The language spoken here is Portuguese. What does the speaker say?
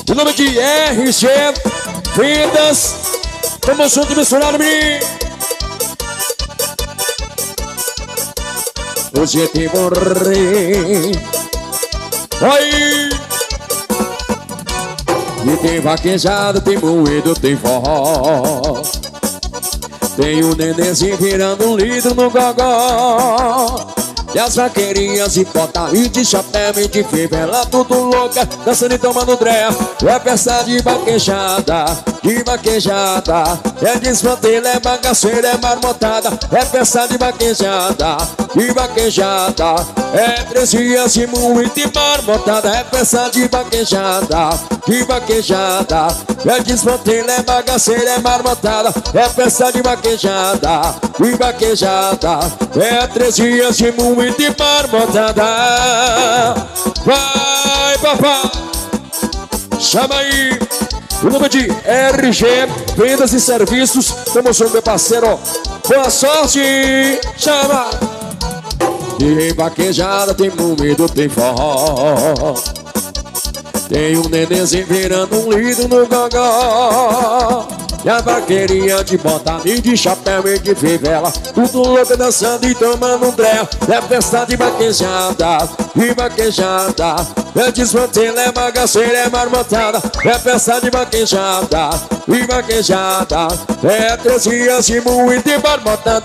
Em nome de RG Vendas, tamo junto, misturado, menino. Hoje tem morrer. Oi! E tem vaquejado, tem moído, tem forró. Tem um nenenzinho virando um litro no gogó. E as vaqueirinhas de bota e de chapéu e de fivela, tudo louca, dançando e tomando dré. É festa de vaquejada, de vaquejada. É desmantelha, é bagaceira, é marmotada. É festa de vaquejada, de vaquejada. É 3 dias de moído e marmotada. É festa de vaquejada, de vaquejada. É desmantelha, é bagaceira, é marmotada. É festa de vaquejada, de vaquejada. É 3 dias de moído e marmotada. Vai, papai, chama aí. O nome de RG Vendas e Serviços. Tamo junto, meu parceiro. Boa sorte. Chama. Tem vaquejada, tem moído, tem forró. Tem um nenenzinho virando um litro no gogó. E a vaqueirinha de bota e de chapéu e de fivela, tudo louco dançando e tomando um dré. É festa de vaquejada, de vaquejada. É desmantelha, é bagaceira, é marmotada. É festa de vaquejada, de vaquejada. É 3 dias de moído e marmotada.